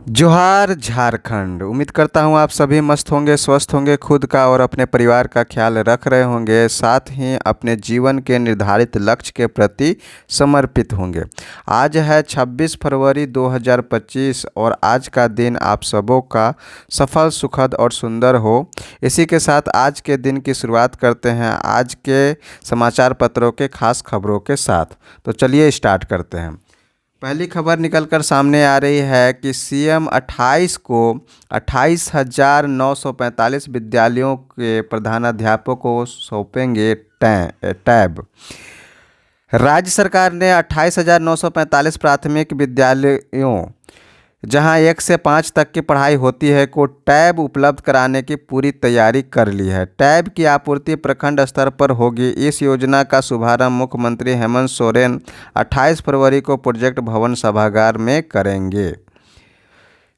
जोहार झारखंड। उम्मीद करता हूँ आप सभी मस्त होंगे, स्वस्थ होंगे, खुद का और अपने परिवार का ख्याल रख रहे होंगे, साथ ही अपने जीवन के निर्धारित लक्ष्य के प्रति समर्पित होंगे। आज है 26 फरवरी 2025 और आज का दिन आप सबों का सफल, सुखद और सुंदर हो। इसी के साथ आज के दिन की शुरुआत करते हैं आज के समाचार पत्रों के खास खबरों के साथ। तो चलिए स्टार्ट करते हैं। पहली खबर निकलकर सामने आ रही है कि सीएम 28 को 28,945 विद्यालयों के प्रधानाध्यापकों को सौंपेंगे टैब। राज्य सरकार ने 28,945 प्राथमिक विद्यालयों जहां 1 से 5 तक की पढ़ाई होती है को टैब उपलब्ध कराने की पूरी तैयारी कर ली है। टैब की आपूर्ति प्रखंड स्तर पर होगी। इस योजना का शुभारंभ मुख्यमंत्री हेमंत सोरेन 28 फरवरी को प्रोजेक्ट भवन सभागार में करेंगे।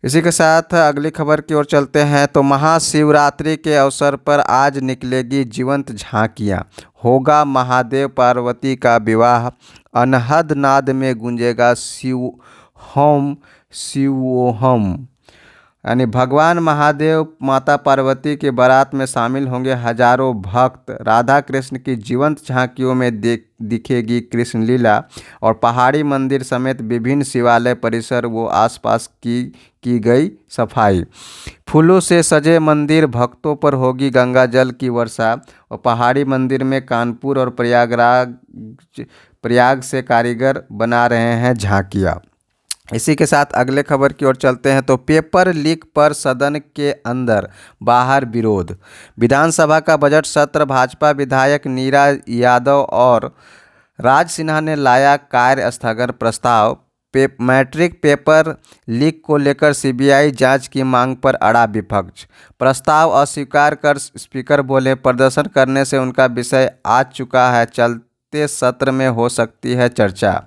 इसी के साथ अगली खबर की ओर चलते हैं। तो महाशिवरात्रि के अवसर पर आज निकलेगी जीवंत झांकियां, होगा महादेव पार्वती का विवाह, अनहद नाद में गूंजेगा शिव होम शिवोहम। यानी भगवान महादेव माता पार्वती के बारात में शामिल होंगे हजारों भक्त। राधा कृष्ण की जीवंत झांकियों में दिखेगी कृष्ण लीला और पहाड़ी मंदिर समेत विभिन्न शिवालय परिसर व आसपास की गई सफाई। फूलों से सजे मंदिर, भक्तों पर होगी गंगा जल की वर्षा और पहाड़ी मंदिर में कानपुर और प्रयाग से कारीगर बना रहे हैं झांकियाँ। इसी के साथ अगले खबर की ओर चलते हैं। तो पेपर लीक पर सदन के अंदर बाहर विरोध। विधानसभा का बजट सत्र, भाजपा विधायक नीरा यादव और राज सिन्हा ने लाया कार्य स्थगन प्रस्ताव। मैट्रिक पेपर लीक को लेकर सीबीआई जांच की मांग पर अड़ा विपक्ष। प्रस्ताव अस्वीकार कर स्पीकर बोले, प्रदर्शन करने से उनका विषय आ चुका है, चलते सत्र में हो सकती है चर्चा।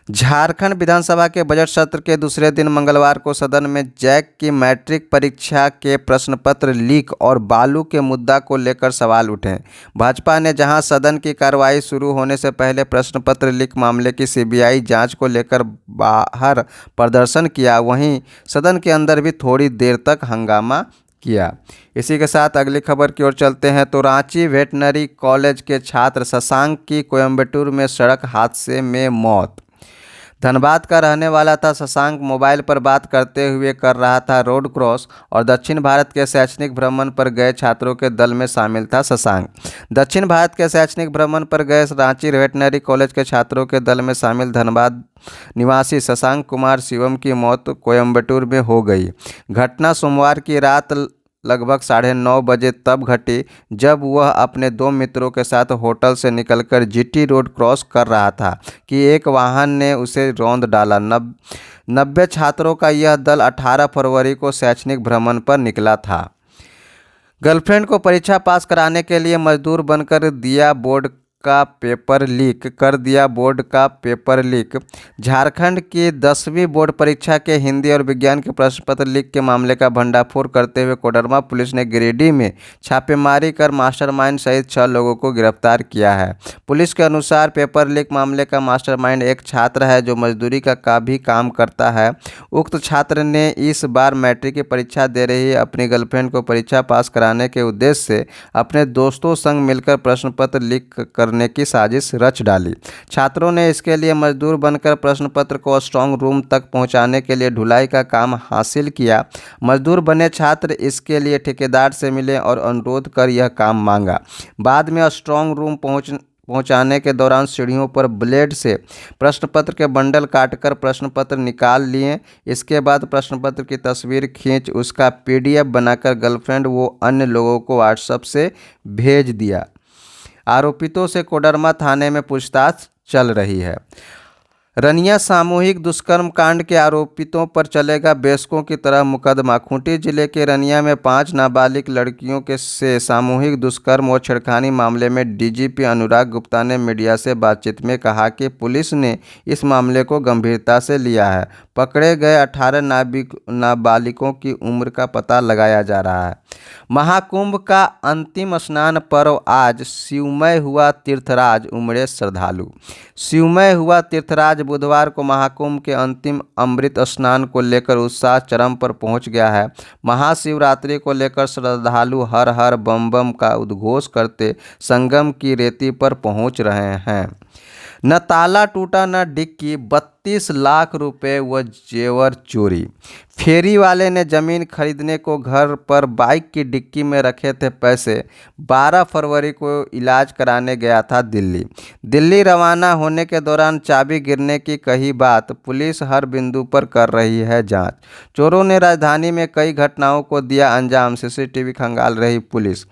झारखंड विधानसभा के बजट सत्र के दूसरे दिन मंगलवार को सदन में जैक की मैट्रिक परीक्षा के प्रश्नपत्र लीक और बालू के मुद्दा को लेकर सवाल उठे। भाजपा ने जहां सदन की कार्रवाई शुरू होने से पहले प्रश्नपत्र लीक मामले की सीबीआई जांच को लेकर बाहर प्रदर्शन किया, वहीं सदन के अंदर भी थोड़ी देर तक हंगामा किया। इसी के साथ अगली खबर की ओर चलते हैं। तो रांची वेटनरी कॉलेज के छात्र शशांक की कोयम्बटूर में सड़क हादसे में मौत। धनबाद का रहने वाला था शशांक। मोबाइल पर बात करते हुए कर रहा था रोड क्रॉस और दक्षिण भारत के शैक्षणिक भ्रमण पर गए छात्रों के दल में शामिल था शशांक। दक्षिण भारत के शैक्षणिक भ्रमण पर गए रांची वेटनरी कॉलेज के छात्रों के दल में शामिल धनबाद निवासी शशांक कुमार शिवम की मौत कोयम्बटूर में हो गई। घटना सोमवार की रात लगभग 9:30 बजे तब घटी जब वह अपने 2 मित्रों के साथ होटल से निकलकर जीटी रोड क्रॉस कर रहा था कि एक वाहन ने उसे रौंद डाला। 90 छात्रों का यह दल 18 फरवरी को शैक्षणिक भ्रमण पर निकला था। गर्लफ्रेंड को परीक्षा पास कराने के लिए मजदूर बनकर दिया बोर्ड का पेपर लीक। झारखंड की 10वीं बोर्ड परीक्षा के हिंदी और विज्ञान के प्रश्न पत्र लीक के मामले का भंडाफोड़ करते हुए कोडरमा पुलिस ने गिरिडीह में छापेमारी कर मास्टरमाइंड सहित 6 लोगों को गिरफ्तार किया है। पुलिस के अनुसार पेपर लीक मामले का मास्टरमाइंड एक छात्र है जो मजदूरी का भी काम करता है। उक्त छात्र ने इस बार मैट्रिक की परीक्षा दे रही अपनी गर्लफ्रेंड को परीक्षा पास कराने के उद्देश्य से अपने दोस्तों संग मिलकर प्रश्न पत्र लीक करने की साजिश रच डाली। छात्रों ने इसके लिए मजदूर बनकर प्रश्न पत्र को स्ट्रांग रूम तक पहुंचाने के लिए ढुलाई का काम हासिल किया। मजदूर बने छात्र इसके लिए ठेकेदार से मिले और अनुरोध कर यह काम मांगा। बाद में स्ट्रांग रूम पहुंचाने के दौरान सीढ़ियों पर ब्लेड से प्रश्नपत्र के बंडल काटकर प्रश्नपत्र निकाल लिए। इसके बाद प्रश्नपत्र की तस्वीर खींच उसका पीडीएफ बनाकर गर्लफ्रेंड व अन्य लोगों को व्हाट्सएप से भेज दिया। आरोपितों से कोडरमा थाने में पूछताछ चल रही है। रनिया सामूहिक दुष्कर्म कांड के आरोपितों पर चलेगा बेशकों की तरह मुकदमा। खूंटी जिले के रनिया में 5 नाबालिग लड़कियों से सामूहिक दुष्कर्म और छेड़खानी मामले में डीजीपी अनुराग गुप्ता ने मीडिया से बातचीत में कहा कि पुलिस ने इस मामले को गंभीरता से लिया है। पकड़े गए 18 नाबालिगों की उम्र का पता लगाया जा रहा है। महाकुंभ का अंतिम स्नान पर्व आज। शिवमय हुआ तीर्थराज उमड़े श्रद्धालु। शिवमय हुआ तीर्थराज। बुधवार को महाकुंभ के अंतिम अमृत स्नान को लेकर उत्साह चरम पर पहुंच गया है। महाशिवरात्रि को लेकर श्रद्धालु हर हर बम बम का उद्घोष करते संगम की रेती पर पहुंच रहे हैं। न ताला टूटा न डिक्की, 32 लाख रुपए व जेवर चोरी। फेरी वाले ने जमीन खरीदने को घर पर बाइक की डिक्की में रखे थे पैसे। 12 फरवरी को इलाज कराने गया था दिल्ली रवाना होने के दौरान चाबी गिरने की कही बात। पुलिस हर बिंदु पर कर रही है जांच। चोरों ने राजधानी में कई घटनाओं को दिया अंजाम। सीसीटीवी खंगाल रही पुलिस।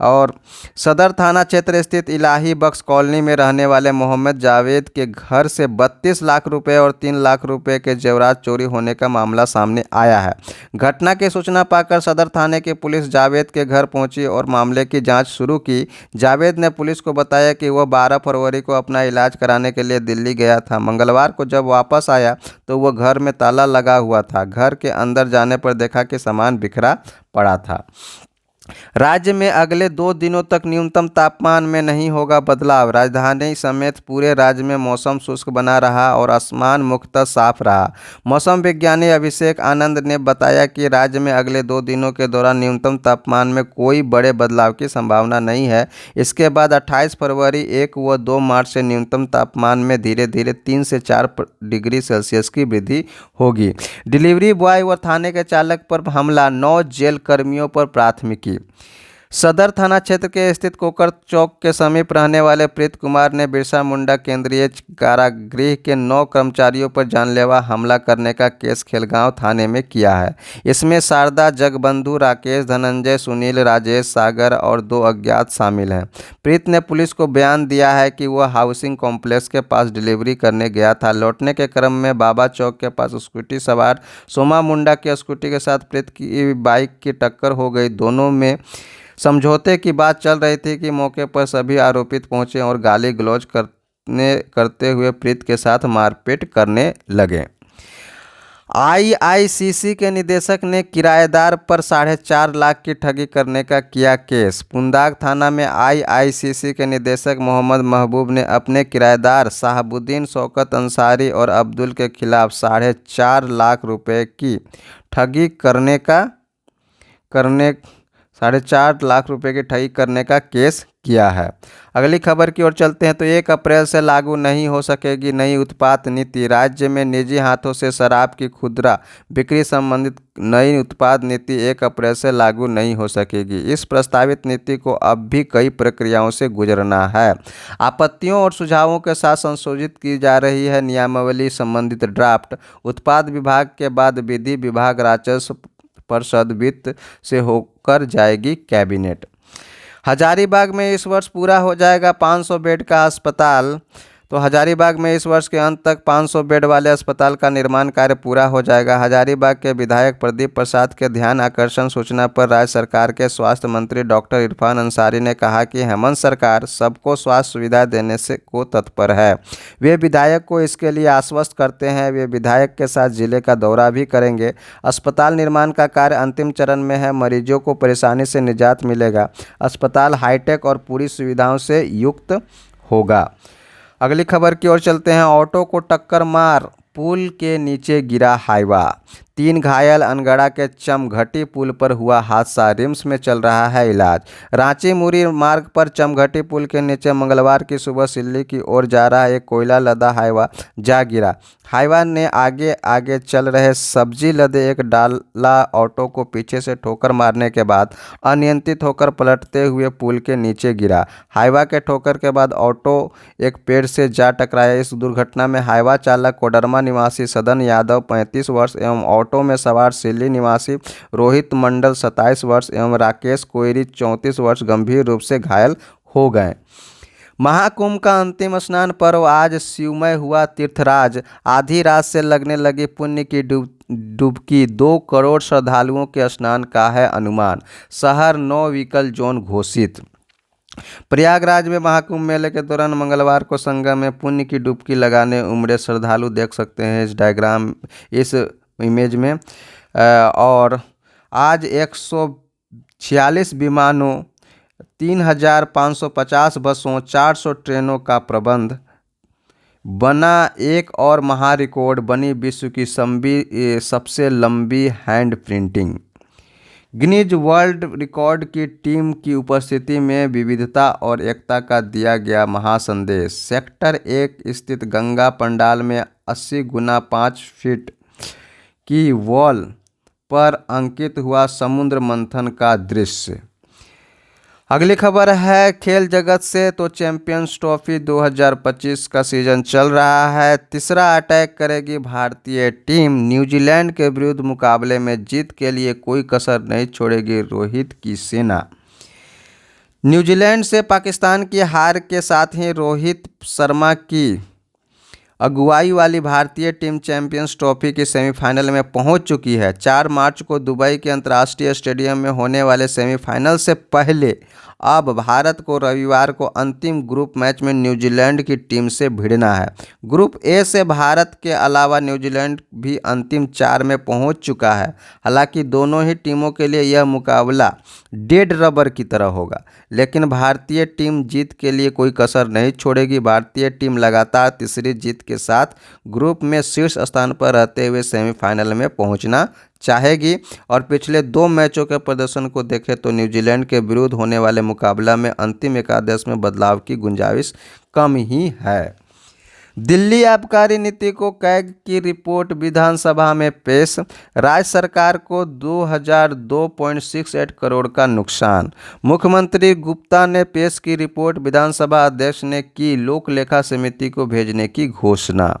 और सदर थाना क्षेत्र स्थित इलाही बख्श कॉलोनी में रहने वाले मोहम्मद जावेद के घर से 32 लाख रुपए और 3 लाख रुपए के जेवरात चोरी होने का मामला सामने आया है। घटना की सूचना पाकर सदर थाने की पुलिस जावेद के घर पहुंची और मामले की जांच शुरू की। जावेद ने पुलिस को बताया कि वह 12 फरवरी को अपना इलाज कराने के लिए दिल्ली गया था। मंगलवार को जब वापस आया तो वह घर में ताला लगा हुआ था। घर के अंदर जाने पर देखा कि सामान बिखरा पड़ा था। राज्य में अगले 2 दिनों तक न्यूनतम तापमान में नहीं होगा बदलाव। राजधानी समेत पूरे राज्य में मौसम शुष्क बना रहा और आसमान मुख्यतः साफ रहा। मौसम विज्ञानी अभिषेक आनंद ने बताया कि राज्य में अगले 2 दिनों के दौरान न्यूनतम तापमान में कोई बड़े बदलाव की संभावना नहीं है। इसके बाद 28 फरवरी 1 व 2 मार्च से न्यूनतम तापमान में धीरे धीरे 3 से 4 डिग्री सेल्सियस की वृद्धि होगी। डिलीवरी बॉय व थाने के चालक पर हमला, 9 जेल कर्मियों पर प्राथमिकी। सदर थाना क्षेत्र के स्थित कोकर चौक के समीप रहने वाले प्रीत कुमार ने बिरसा मुंडा केंद्रीय कारागृह के 9 कर्मचारियों पर जानलेवा हमला करने का केस खेलगांव थाने में किया है। इसमें शारदा, जगबंधु, राकेश, धनंजय, सुनील, राजेश, सागर और 2 अज्ञात शामिल हैं। प्रीत ने पुलिस को बयान दिया है कि वह हाउसिंग कॉम्प्लेक्स के पास डिलीवरी करने गया था। लौटने के क्रम में बाबा चौक के पास स्कूटी सवार सोमा मुंडा की स्कूटी के साथ प्रीत की बाइक की टक्कर हो गई। दोनों में समझौते की बात चल रही थी कि मौके पर सभी आरोपित पहुंचे और गाली गलौज करते हुए प्रीत के साथ मारपीट करने लगे। आईआईसीसी के निदेशक ने किराएदार पर 4.5 लाख की ठगी करने का किया केस। पुंदाग थाना में आईआईसीसी के निदेशक मोहम्मद महबूब ने अपने किराएदार साहबुद्दीन, शौकत अंसारी और अब्दुल के खिलाफ 4.5 लाख रुपए की ठगी करने 4.5 लाख रुपए की ठगी करने का केस किया है। अगली खबर की ओर चलते हैं तो 1 अप्रैल से लागू नहीं हो सकेगी नई उत्पाद नीति। राज्य में निजी हाथों से शराब की खुदरा बिक्री संबंधित नई उत्पाद नीति 1 अप्रैल से लागू नहीं हो सकेगी। इस प्रस्तावित नीति को अब भी कई प्रक्रियाओं से गुजरना है। आपत्तियों और सुझावों के साथ संशोधित की जा रही है नियमावली संबंधित ड्राफ्ट। उत्पाद विभाग के बाद विधि विभाग, राजस्व परिषद, वित्त से होकर जाएगी कैबिनेट। हजारीबाग में इस वर्ष पूरा हो जाएगा 500 बेड का अस्पताल। तो हजारीबाग में इस वर्ष के अंत तक 500 बेड वाले अस्पताल का निर्माण कार्य पूरा हो जाएगा। हजारीबाग के विधायक प्रदीप प्रसाद के ध्यान आकर्षण सूचना पर राज्य सरकार के स्वास्थ्य मंत्री डॉक्टर इरफान अंसारी ने कहा कि हेमंत सरकार सबको स्वास्थ्य सुविधा देने से को तत्पर है। वे विधायक को इसके लिए आश्वस्त करते हैं। वे विधायक के साथ जिले का दौरा भी करेंगे। अस्पताल निर्माण का कार्य अंतिम चरण में है। मरीजों को परेशानी से निजात मिलेगा। अस्पताल हाईटेक और पूरी सुविधाओं से युक्त होगा। अगली खबर की ओर चलते हैं। ऑटो को टक्कर मार पुल के नीचे गिरा हाईवा, 3 घायल। अनगढ़ा के चमघटी पुल पर हुआ हादसा, रिम्स में चल रहा है इलाज। रांची मुरी मार्ग पर चमघटी पुल के नीचे मंगलवार की सुबह सिल्ली की ओर जा रहा एक कोयला लदा हाईवा जा गिरा। हाईवा ने आगे आगे चल रहे सब्जी लदे एक डाला ऑटो को पीछे से ठोकर मारने के बाद अनियंत्रित होकर पलटते हुए पुल के नीचे गिरा। हाईवा के ठोकर के बाद ऑटो एक पेड़ से जा टकराया। इस दुर्घटना में हाईवा चालक कोडरमा निवासी सदन यादव 35 वर्ष एवं ऑटो में सवार सिल्ली निवासी रोहित मंडल 27 वर्ष एवं राकेश कोयरी 34 वर्ष गंभीर रूप से घायल हो गए। महाकुंभ का अंतिम स्नान पर्व आज। शिवमय हुआ तीर्थराज, आधी रात से लगने लगी पुण्य की डुबकी। 2 करोड़ श्रद्धालुओं के स्नान का है अनुमान। शहर नो व्हीकल जोन घोषित। प्रयागराज में महाकुंभ मेले के दौरान मंगलवार को संगम में पुण्य की डुबकी लगाने उमड़े श्रद्धालु, देख सकते हैं इस डायग्राम, इस इमेज में। और आज 146 विमानों, 3550 बसों, 400 ट्रेनों का प्रबंध बना। एक और महा रिकॉर्ड बनी विश्व की सबसे लंबी hand printing. Guinness world record की टीम की उपस्थिति में विविधता और एकता का दिया गया महासंदेश। सेक्टर 1 स्थित गंगा पंडाल में 80 गुना 5 फीट की वॉल पर अंकित हुआ समुद्र मंथन का दृश्य। अगली खबर है खेल जगत से, तो चैंपियंस ट्रॉफी 2025 का सीजन चल रहा है। तीसरा अटैक करेगी भारतीय टीम। न्यूजीलैंड के विरुद्ध मुकाबले में जीत के लिए कोई कसर नहीं छोड़ेगी रोहित की सेना। न्यूजीलैंड से पाकिस्तान की हार के साथ ही रोहित शर्मा की अगुवाई वाली भारतीय टीम चैंपियंस ट्रॉफी की सेमीफाइनल में पहुंच चुकी है। 4 मार्च को दुबई के अंतर्राष्ट्रीय स्टेडियम में होने वाले सेमीफाइनल से पहले अब भारत को रविवार को अंतिम ग्रुप मैच में न्यूजीलैंड की टीम से भिड़ना है। ग्रुप ए से भारत के अलावा न्यूजीलैंड भी अंतिम 4 में पहुंच चुका है। हालांकि दोनों ही टीमों के लिए यह मुकाबला डेड रबर की तरह होगा, लेकिन भारतीय टीम जीत के लिए कोई कसर नहीं छोड़ेगी। भारतीय टीम लगातार तीसरी जीत के साथ ग्रुप में शीर्ष स्थान पर रहते हुए सेमीफाइनल में पहुंचना चाहेगी। और पिछले 2 मैचों के प्रदर्शन को देखें तो न्यूजीलैंड के विरुद्ध होने वाले मुकाबला में अंतिम एकादश में बदलाव की गुंजाइश कम ही है। दिल्ली आबकारी नीति को कैग की रिपोर्ट विधानसभा में पेश। राज्य सरकार को 2002.68 करोड़ का नुकसान। मुख्यमंत्री गुप्ता ने पेश की रिपोर्ट, विधानसभा अध्यक्ष ने की लोक लेखा समिति को भेजने की घोषणा।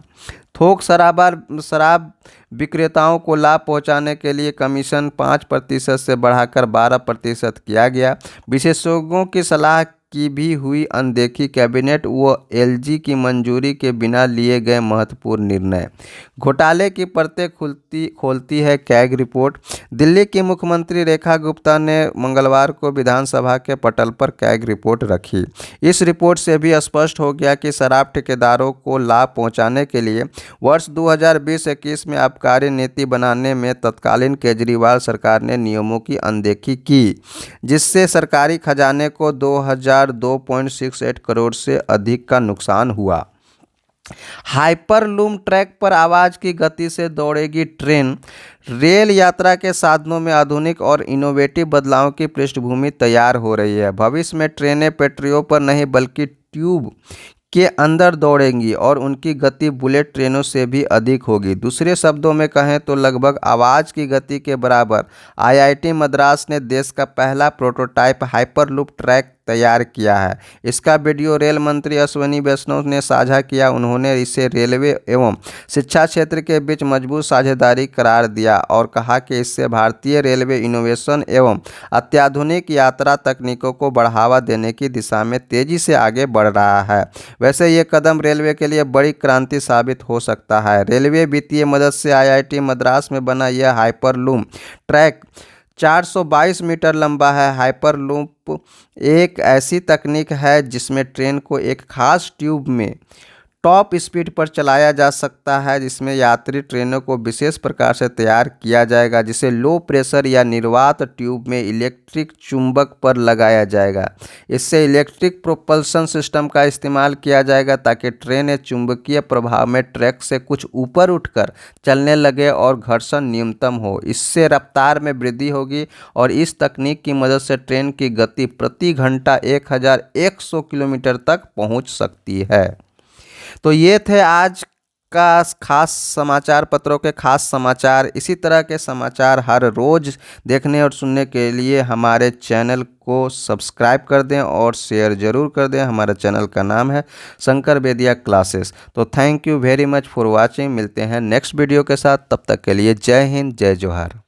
थोक शराब विक्रेताओं को लाभ पहुंचाने के लिए कमीशन 5% से बढ़ाकर 12% किया गया। विशेषज्ञों की सलाह की भी हुई अनदेखी। कैबिनेट व एलजी की मंजूरी के बिना लिए गए महत्वपूर्ण निर्णय। घोटाले की परतें खोलती है कैग रिपोर्ट। दिल्ली की मुख्यमंत्री रेखा गुप्ता ने मंगलवार को विधानसभा के पटल पर कैग रिपोर्ट रखी। इस रिपोर्ट से भी स्पष्ट हो गया कि शराब ठेकेदारों को लाभ पहुंचाने के लिए वर्ष 2020-21 में आबकारी नीति बनाने में तत्कालीन केजरीवाल सरकार ने नियमों की अनदेखी की, जिससे सरकारी खजाने को 2002.68 करोड़ से अधिक का नुकसान हुआ। हाइपरलूम ट्रैक पर आवाज़ की गति से दौड़ेगी ट्रेन। रेल यात्रा के साधनों में आधुनिक और इनोवेटिव बदलावों की पृष्ठभूमि तैयार हो रही है। भविष्य में ट्रेनें पटरियों पर नहीं बल्कि ट्यूब के अंदर दौड़ेंगी और उनकी गति बुलेट ट्रेनों से भी अधिक होगी। दूसरे शब्दों में कहें तो लगभग आवाज़ की गति के बराबर। आईआईटी मद्रास ने देश का पहला प्रोटोटाइप हाइपरलूप ट्रैक तैयार किया है। इसका वीडियो रेल मंत्री अश्विनी वैष्णव ने साझा किया। उन्होंने इसे रेलवे एवं शिक्षा क्षेत्र के बीच मजबूत साझेदारी करार दिया और कहा कि इससे भारतीय रेलवे इनोवेशन एवं अत्याधुनिक यात्रा तकनीकों को बढ़ावा देने की दिशा में तेजी से आगे बढ़ रहा है। वैसे ये कदम रेलवे के लिए बड़ी क्रांति साबित हो सकता है। रेलवे वित्तीय मदद से आईआईटी मद्रास में बना यह हाइपरलूम ट्रैक 422 मीटर लंबा है। हाइपरलूप एक ऐसी तकनीक है जिसमें ट्रेन को एक खास ट्यूब में टॉप स्पीड पर चलाया जा सकता है, जिसमें यात्री ट्रेनों को विशेष प्रकार से तैयार किया जाएगा, जिसे लो प्रेशर या निर्वात ट्यूब में इलेक्ट्रिक चुंबक पर लगाया जाएगा। इससे इलेक्ट्रिक प्रोपल्शन सिस्टम का इस्तेमाल किया जाएगा ताकि ट्रेन चुंबकीय प्रभाव में ट्रैक से कुछ ऊपर उठकर चलने लगे और घर्षण न्यूनतम हो। इससे रफ्तार में वृद्धि होगी और इस तकनीक की मदद से ट्रेन की गति प्रति घंटा 1100 किलोमीटर तक पहुँच सकती है। तो ये थे आज का खास समाचार पत्रों के खास समाचार। इसी तरह के समाचार हर रोज़ देखने और सुनने के लिए हमारे चैनल को सब्सक्राइब कर दें और शेयर ज़रूर कर दें। हमारे चैनल का नाम है शंकर बेदिया क्लासेस। तो thank you very much for watching. मिलते हैं नेक्स्ट वीडियो के साथ, तब तक के लिए जय हिंद, जय जोहार।